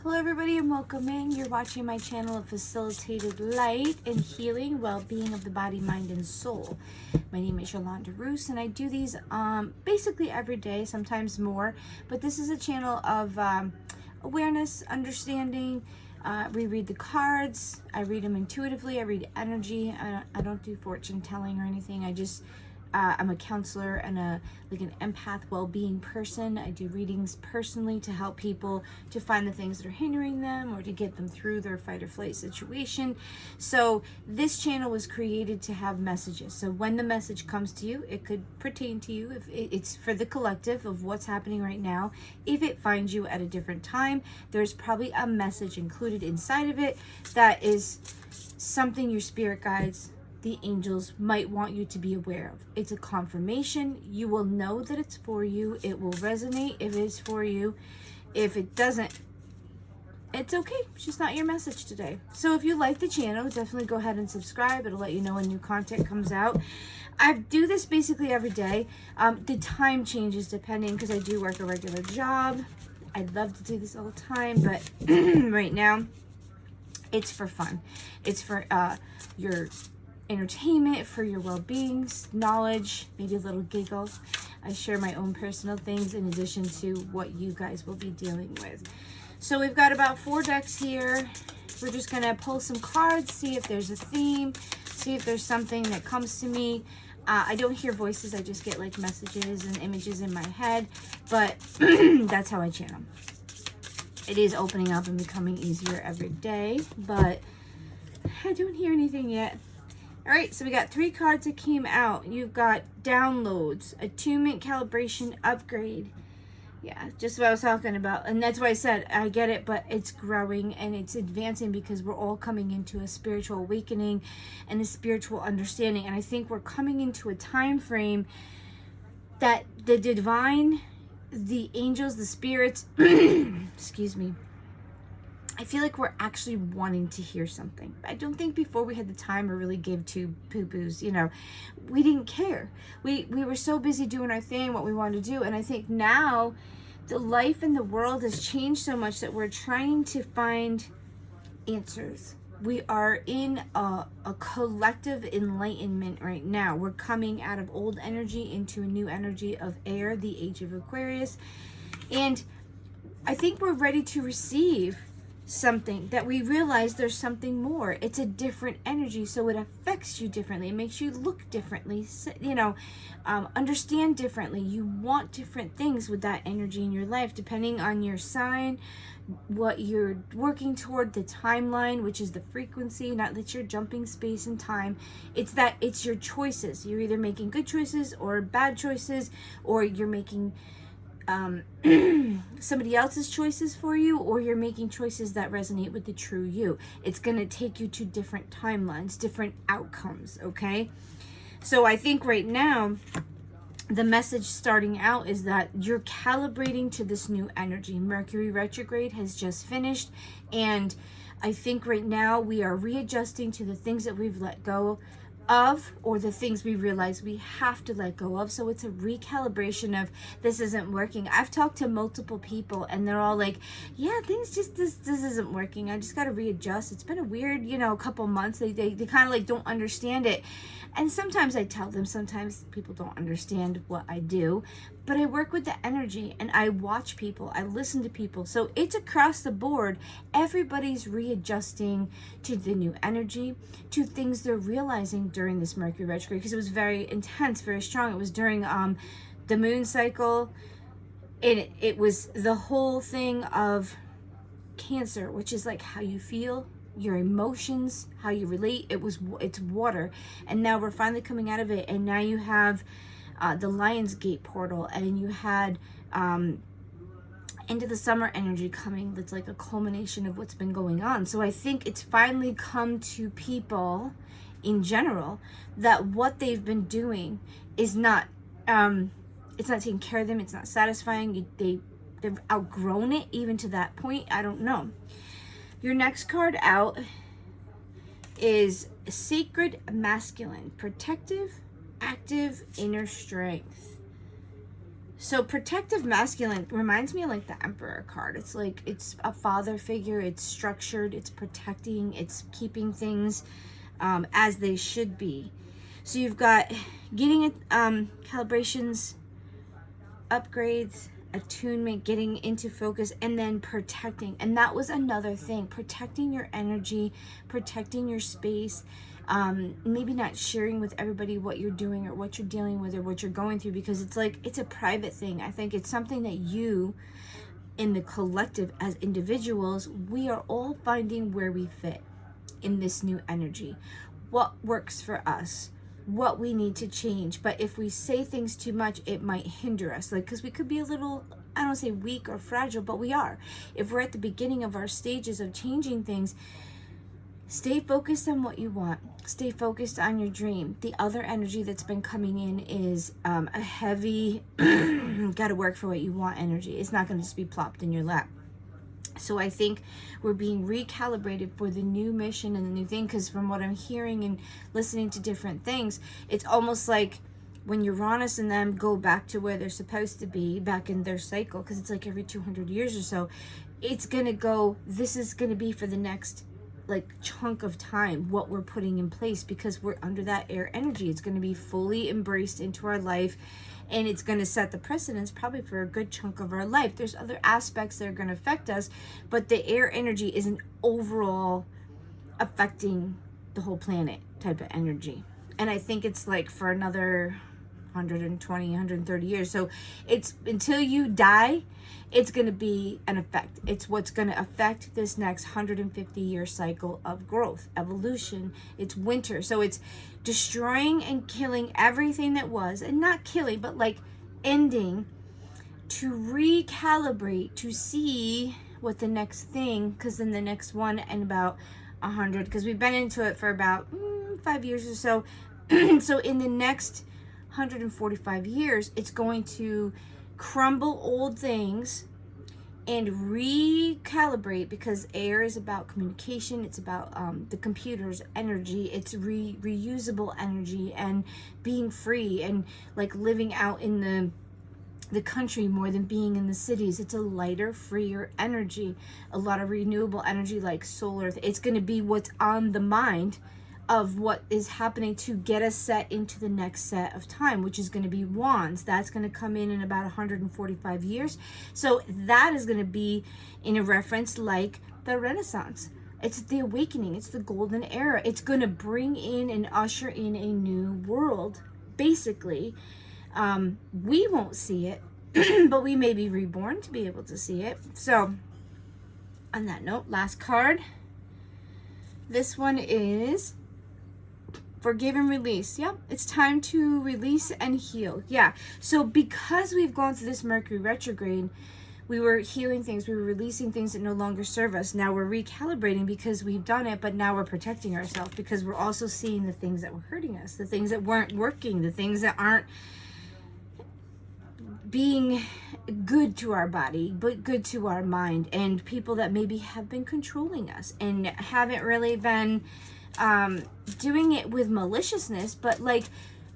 Hello everybody and welcome in. You're watching my channel of Facilitated Light and Healing, Well-Being of the Body, Mind, and Soul. My name is Yolanda Roos and I do these basically every day, sometimes more. But this is a channel of awareness, understanding. We read the cards. I read them intuitively. I read energy. I don't do fortune telling or anything. I'm a counselor and an empath well-being person. I do readings personally to help people to find the things that are hindering them or to get them through their fight or flight situation. So this channel was created to have messages. So when the message comes to you, it could pertain to you. If it's for the collective of what's happening right now. If it finds you at a different time, there's probably a message included inside of it that is something your spirit guides, the angels, might want you to be aware of. It's a confirmation. You will know that it's for you. It will resonate if it's for you. If it doesn't, it's okay. It's just not your message today. So if you like the channel, definitely go ahead and subscribe. It'll let you know when new content comes out. I do this basically every day. The time changes depending because I do work a regular job. I'd love to do this all the time, but right now it's for fun. It's for your entertainment, for your well-being, knowledge, maybe a little giggle. I share my own personal things in addition to what you guys will be dealing with. So we've got about 4 decks here. We're just going to pull some cards, see if there's a theme, see if there's something that comes to me. I don't hear voices, I just get like messages and images in my head, but that's how I channel. It is opening up and becoming easier every day, but I don't hear anything yet. All right, so we got 3 cards that came out. You've got downloads, attunement, calibration, upgrade. Yeah, just what I was talking about. And that's why I said, I get it, but it's growing and it's advancing because we're all coming into a spiritual awakening and a spiritual understanding. And I think we're coming into a time frame that the divine, the angels, the spirits, excuse me, I feel like we're actually wanting to hear something. I don't think before we had the time or really gave two poo-poos, we didn't care. We were so busy doing our thing, what we wanted to do. And I think now the life in the world has changed so much that we're trying to find answers. We are in a collective enlightenment right now. We're coming out of old energy into a new energy of air, the age of Aquarius. And I think we're ready to receive something that we realize there's something more. It's a different energy, so it affects you differently. It makes you look differently, understand differently. You want different things with that energy in your life, depending on your sign, what you're working toward, the timeline, which is the frequency, not that you're jumping space and time. It's your choices. You're either making good choices or bad choices, or you're making somebody else's choices for you, or you're making choices that resonate with the true you. It's going to take you to different timelines, different outcomes, okay? So I think right now, the message starting out is that you're calibrating to this new energy. Mercury retrograde has just finished, and I think right now we are readjusting to the things that we've let go of, or the things we realize we have to let go of. So it's a recalibration of this isn't working. I've talked to multiple people and they're all like, yeah, things just this isn't working. I just got to readjust. It's been a weird, couple months. They kind of like don't understand it. And sometimes I tell them, sometimes people don't understand what I do, but I work with the energy and I watch people, I listen to people. So it's across the board. Everybody's readjusting to the new energy, to things they're realizing during this Mercury retrograde, because it was very intense, very strong. It was during the moon cycle, and it was the whole thing of Cancer, which is like how you feel, your emotions, how you relate. It's water, and now we're finally coming out of it. And now you have the Lionsgate portal, and you had into the summer energy coming. That's like a culmination of what's been going on. So I think it's finally come to people in general that what they've been doing is not it's not taking care of them. It's not satisfying. They've outgrown it even to that point. I don't know. Your next card out is Sacred Masculine, protective, active, inner strength. So protective masculine reminds me of like the Emperor card. It's like, it's a father figure, it's structured, it's protecting, it's keeping things as they should be. So you've got getting it, calibrations, upgrades, attunement, getting into focus, and then protecting. And that was another thing, protecting your energy, protecting your space. Maybe not sharing with everybody what you're doing or what you're dealing with or what you're going through, because it's like, it's a private thing. I think it's something that you, in the collective as individuals, we are all finding where we fit in this new energy, what works for us, what we need to change. But if we say things too much, it might hinder us, like, because we could be a little, I don't say weak or fragile, but we are. If we're at the beginning of our stages of changing things, stay focused on what you want. Stay focused on your dream. The other energy that's been coming in is a heavy, gotta work for what you want energy. It's not going to just be plopped in your lap. So I think we're being recalibrated for the new mission and the new thing, because from what I'm hearing and listening to different things, it's almost like when Uranus and them go back to where they're supposed to be, back in their cycle, because it's like every 200 years or so, it's going to go, this is going to be for the next like chunk of time what we're putting in place, because we're under that air energy. It's going to be fully embraced into our life, and it's going to set the precedence probably for a good chunk of our life. There's other aspects that are going to affect us, but the air energy isn't overall affecting the whole planet type of energy. And I think it's like for another 120, 130 years. So it's until you die, it's going to be an effect. It's what's going to affect this next 150-year cycle of growth, evolution. It's winter. So it's destroying and killing everything that was, and not killing, but like ending, to recalibrate, to see what the next thing, because then the next one in about 100, because we've been into it for about 5 years or so. So in the next 145 years, it's going to crumble old things and recalibrate, because air is about communication. It's about the computer's energy. It's reusable energy, and being free, and like living out in the country more than being in the cities. It's a lighter, freer energy, a lot of renewable energy like solar. It's going to be what's on the mind of what is happening to get us set into the next set of time, which is going to be wands. That's going to come in about 145 years. So that is going to be in a reference like the Renaissance. It's the awakening. It's the golden era. It's going to bring in and usher in a new world, basically. We won't see it, but we may be reborn to be able to see it. So on that note, last card. This one is forgive and release. Yep, it's time to release and heal. Yeah, so because we've gone through this Mercury retrograde, we were healing things, we were releasing things that no longer serve us. Now we're recalibrating because we've done it, but now we're protecting ourselves, because we're also seeing the things that were hurting us, the things that weren't working, the things that aren't being good to our body, but good to our mind, and people that maybe have been controlling us and haven't really been doing it with maliciousness, but like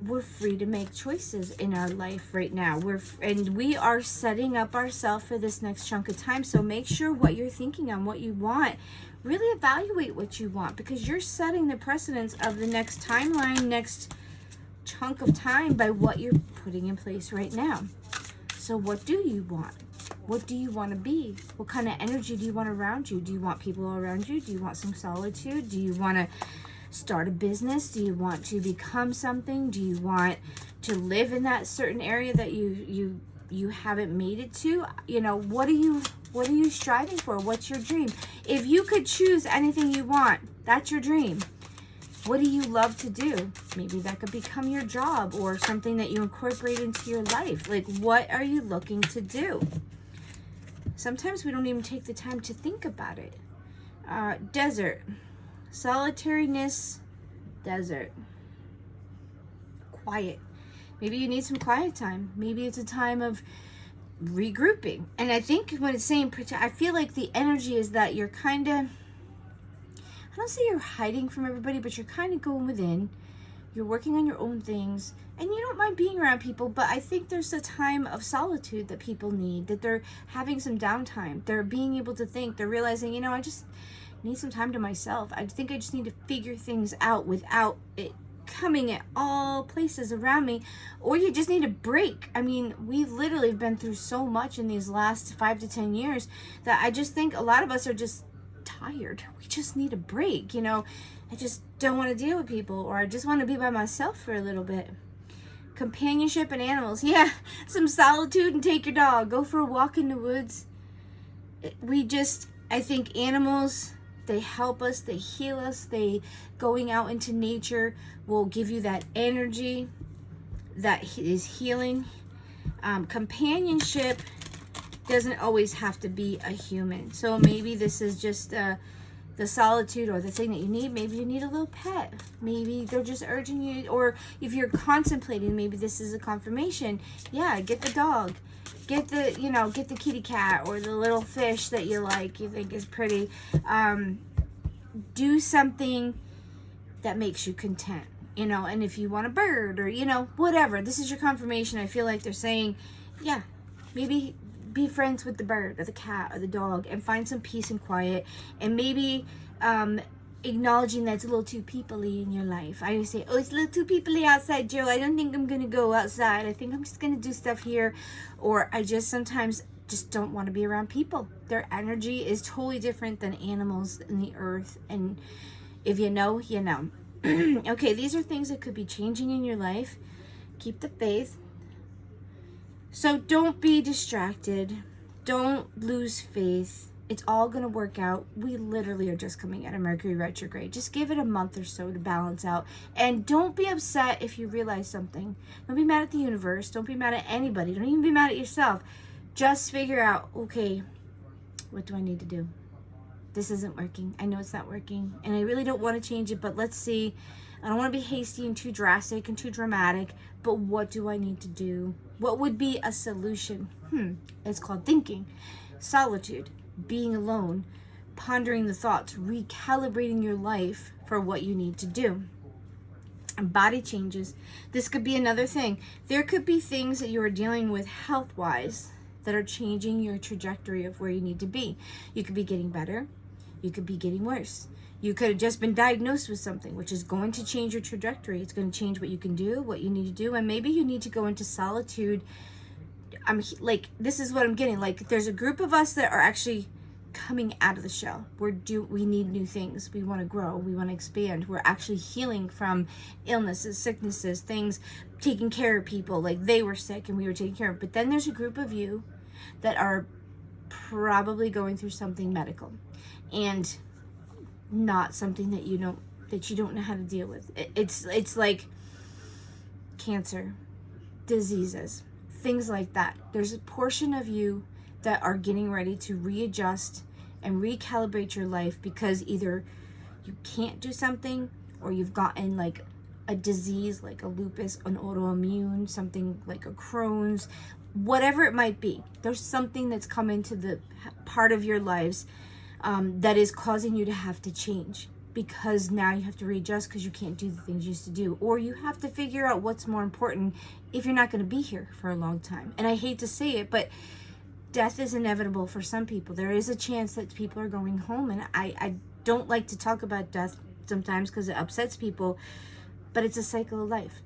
we're free to make choices in our life right now. We are setting up ourselves for this next chunk of time. So make sure what you're thinking on, what you want, really evaluate what you want, because you're setting the precedence of the next timeline, next chunk of time by what you're putting in place right now. So what do you want? What do you want to be? What kind of energy do you want around you? Do you want people around you? Do you want some solitude? Do you want to start a business? Do you want to become something? Do you want to live in that certain area that you haven't made it to? You know, what are you striving for? What's your dream? If you could choose anything you want, that's your dream. What do you love to do? Maybe that could become your job or something that you incorporate into your life. Like, what are you looking to do? Sometimes we don't even take the time to think about it. Desert. Solitariness. Desert. Quiet. Maybe you need some quiet time. Maybe it's a time of regrouping. And I think when it's saying protect, I feel like the energy is that you're kind of, I don't say you're hiding from everybody, but you're kind of going within. you're working on your own things, and you don't mind being around people, but I think there's a time of solitude that people need, that they're having some downtime. They're being able to think. They're realizing, I just need some time to myself. I think I just need to figure things out without it coming at all places around me. Or you just need a break. I mean, we literally have been through so much in these last 5 to 10 years that I just think a lot of us are just tired. We just need a break. I just don't want to deal with people, or I just want to be by myself for a little bit. Companionship and animals. Yeah, some solitude and take your dog. Go for a walk in the woods. I think animals, they help us, they heal us. Going out into nature will give you that energy that is healing. Companionship doesn't always have to be a human. So maybe this is just the solitude or the thing that you need. Maybe you need a little pet. Maybe they're just urging you, or if you're contemplating, maybe this is a confirmation. Yeah, get the dog. Get the kitty cat or the little fish that you think is pretty. Do something that makes you content, and if you want a bird or, whatever, this is your confirmation. I feel like they're saying, yeah, maybe be friends with the bird or the cat or the dog and find some peace and quiet, and maybe acknowledging that it's a little too people-y in your life. I always say, oh, it's a little too people-y outside, Joe. I don't think I'm going to go outside. I think I'm just going to do stuff here. Or I just sometimes just don't want to be around people. Their energy is totally different than animals in the earth. And if you know, you know. Okay, these are things that could be changing in your life. Keep the faith. So don't be distracted. Don't lose faith. It's all going to work out. We literally are just coming out of Mercury retrograde. Just give it a month or so to balance out. And don't be upset if you realize something. Don't be mad at the universe. Don't be mad at anybody. Don't even be mad at yourself. Just figure out, okay, what do I need to do? This isn't working. I know it's not working. And I really don't want to change it, but let's see. I don't want to be hasty and too drastic and too dramatic, but what do I need to do? What would be a solution? It's called thinking. Solitude. Being alone, pondering the thoughts, recalibrating your life for what you need to do. And body changes. This could be another thing. There could be things that you are dealing with health-wise that are changing your trajectory of where you need to be. You could be getting better. You could be getting worse. You could have just been diagnosed with something, which is going to change your trajectory. It's going to change what you can do, what you need to do, and maybe you need to go into solitude. This is what I'm getting. There's a group of us that are actually coming out of the shell. We need new things. We want to grow. We want to expand. We're actually healing from illnesses, sicknesses, things, taking care of people. They were sick and we were taking care of. But then there's a group of you that are probably going through something medical and not something that you don't know how to deal with. It's like cancer, diseases, things like that. There's a portion of you that are getting ready to readjust and recalibrate your life because either you can't do something or you've gotten a disease like a lupus, an autoimmune, something like a Crohn's, whatever it might be. There's something that's come into the part of your lives that is causing you to have to change, because now you have to readjust because you can't do the things you used to do, or you have to figure out what's more important if you're not going to be here for a long time. And I hate to say it, but death is inevitable for some people. There is a chance that people are going home, and I don't like to talk about death sometimes because it upsets people, but it's a cycle of life.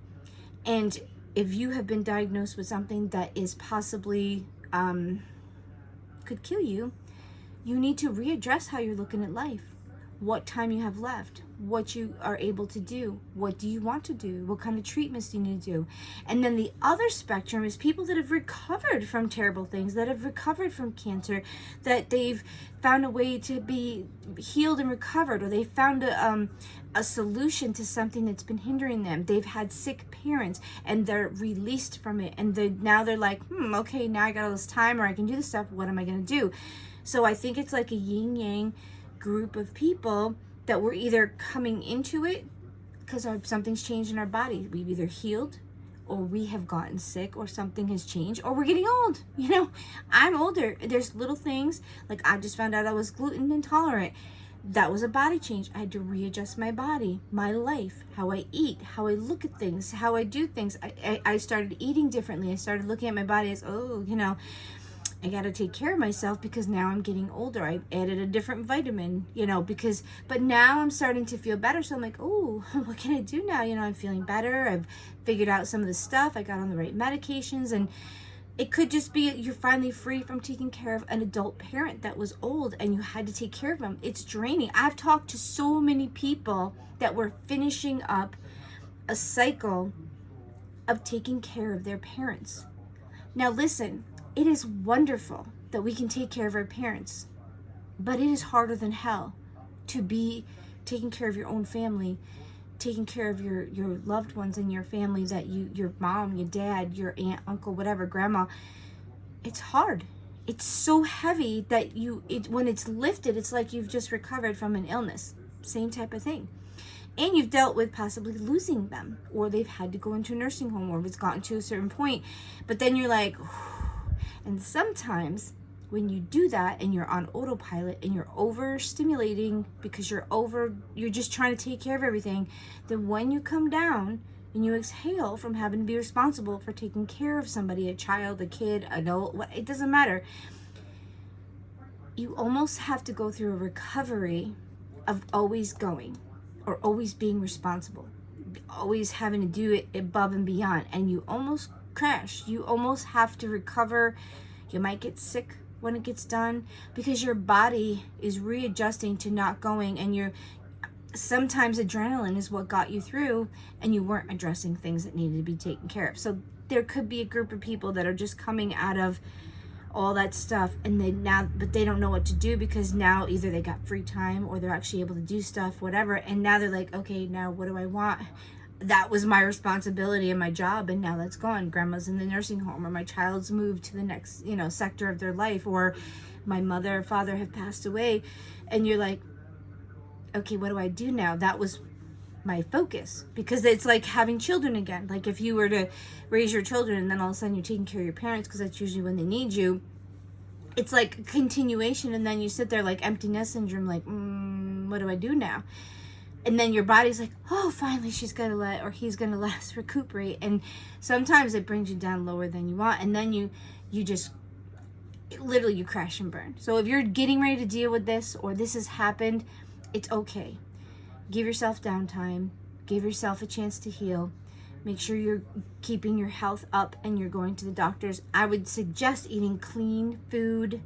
And if you have been diagnosed with something that is possibly could kill you, you need to readdress how you're looking at life. What time you have left, what you are able to do, what do you want to do, what kind of treatments do you need to do. And then the other spectrum is people that have recovered from terrible things, that have recovered from cancer, that they've found a way to be healed and recovered, or they found a solution to something that's been hindering them. They've had sick parents and they're released from it, and now they're like, okay, now I got all this time, or I can do this stuff, what am I going to do? So I think it's like a yin-yang group of people that we're either coming into it because something's changed in our body. We've either healed, or we have gotten sick, or something has changed, or we're getting old. I'm older. There's little things, like I just found out I was gluten intolerant. That was a body change. I had to readjust my body, my life, how I eat, how I look at things, how I do things. I started eating differently. I started looking at my body as, oh, I got to take care of myself because now I'm getting older. I added a different vitamin, but now I'm starting to feel better. So I'm like, oh, what can I do now? I'm feeling better. I've figured out some of the stuff. I got on the right medications, and it could just be you're finally free from taking care of an adult parent that was old and you had to take care of them. It's draining. I've talked to so many people that were finishing up a cycle of taking care of their parents. Now listen, it is wonderful that we can take care of our parents, but it is harder than hell to be taking care of your own family, taking care of your loved ones in your family, that your mom, your dad, your aunt, uncle, whatever, grandma. It's hard. It's so heavy that when it's lifted, it's like you've just recovered from an illness. Same type of thing. And you've dealt with possibly losing them, or they've had to go into a nursing home, or it's gotten to a certain point. But then you're like, and sometimes when you do that and you're on autopilot and you're overstimulating because you're just trying to take care of everything, then when you come down and you exhale from having to be responsible for taking care of somebody, a child, a kid, adult, it doesn't matter. You almost have to go through a recovery of always going or always being responsible, always having to do it above and beyond, and you almost crash. You almost have to recover. You might get sick when it gets done because your body is readjusting to not going, and sometimes adrenaline is what got you through and you weren't addressing things that needed to be taken care of. So there could be a group of people that are just coming out of all that stuff and but they don't know what to do because now either they got free time or they're actually able to do stuff, whatever, and now they're like, okay, now what do I want? That was my responsibility and my job, and now that's gone. Grandma's in the nursing home, or my child's moved to the next, sector of their life, or my mother or father have passed away, and you're like, okay, what do I do now? That was my focus, because it's like having children again. Like if you were to raise your children and then all of a sudden you're taking care of your parents because that's usually when they need you, it's like a continuation, and then you sit there like empty nest syndrome, like, what do I do now? And then your body's like, oh, finally he's gonna let us recuperate. And sometimes it brings you down lower than you want. And then you just, literally you crash and burn. So if you're getting ready to deal with this, or this has happened, it's okay. Give yourself downtime. Give yourself a chance to heal. Make sure you're keeping your health up and you're going to the doctors. I would suggest eating clean food.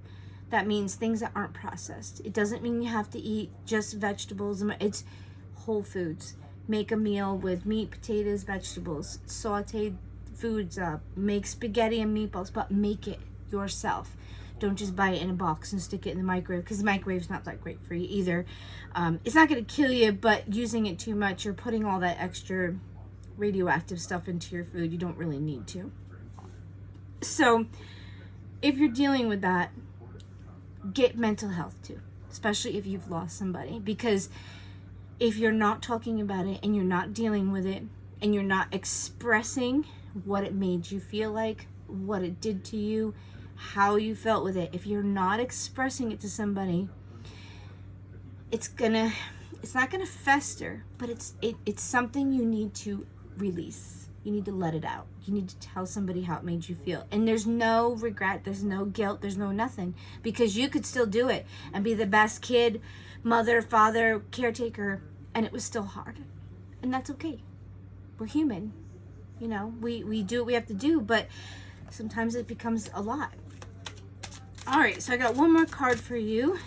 That means things that aren't processed. It doesn't mean you have to eat just vegetables. It's whole foods. Make a meal with meat, potatoes, vegetables, sauteed foods up. Make spaghetti and meatballs, but make it yourself. Don't just buy it in a box and stick it in the microwave, because the microwave's not that great for you either. It's not going to kill you, but using it too much, you're putting all that extra radioactive stuff into your food. You don't really need to. So if you're dealing with that, get mental health too, especially if you've lost somebody, because if you're not talking about it and you're not dealing with it and you're not expressing what it made you feel like, what it did to you, how you felt with it, if you're not expressing it to somebody, it's not gonna fester, but it's something you need to release. You need to let it out. You need to tell somebody how it made you feel. And there's no regret, there's no guilt, there's no nothing, because you could still do it and be the best kid, mother, father, caretaker, and it was still hard. And that's okay. We're human. We do what we have to do, but sometimes it becomes a lot. All right, so I got one more card for you.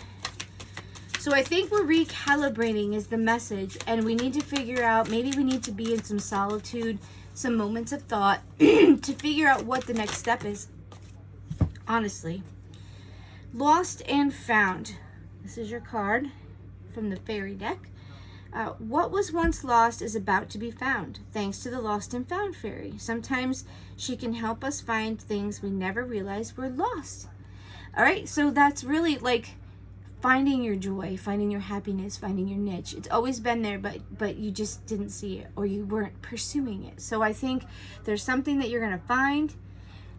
So I think we're recalibrating is the message, and we need to figure out, maybe we need to be in some solitude, some moments of thought to figure out what the next step is. Honestly. Lost and found. This is your card from the fairy deck. What was once lost is about to be found, thanks to the Lost and Found fairy. Sometimes she can help us find things we never realized were lost. All right, so that's really like finding your joy, finding your happiness, finding your niche. It's always been there, but you just didn't see it, or you weren't pursuing it. So I think there's something that you're gonna find,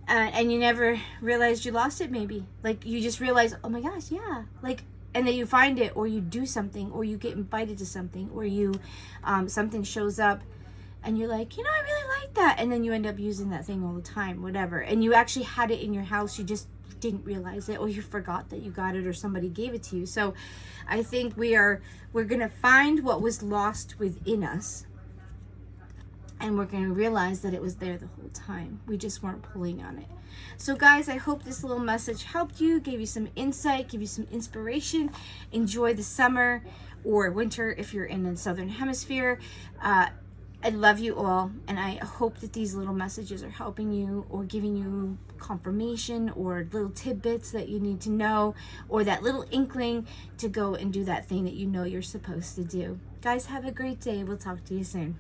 and you never realized you lost it. Maybe like you just realize, oh my gosh, yeah, like. and then you find it, or you do something, or you get invited to something, or you something shows up and you're like, I really like that, and then you end up using that thing all the time, whatever, and you actually had it in your house, you just didn't realize it, or you forgot that you got it, or somebody gave it to you. So I think we're gonna find what was lost within us, and we're gonna realize that it was there the whole time. We just weren't pulling on it. So guys, I hope this little message helped you, gave you some insight, gave you some inspiration. Enjoy the summer or winter if you're in the southern hemisphere. I love you all, and I hope that these little messages are helping you, or giving you confirmation, or little tidbits that you need to know, or that little inkling to go and do that thing that you know you're supposed to do. Guys, have a great day. We'll talk to you soon.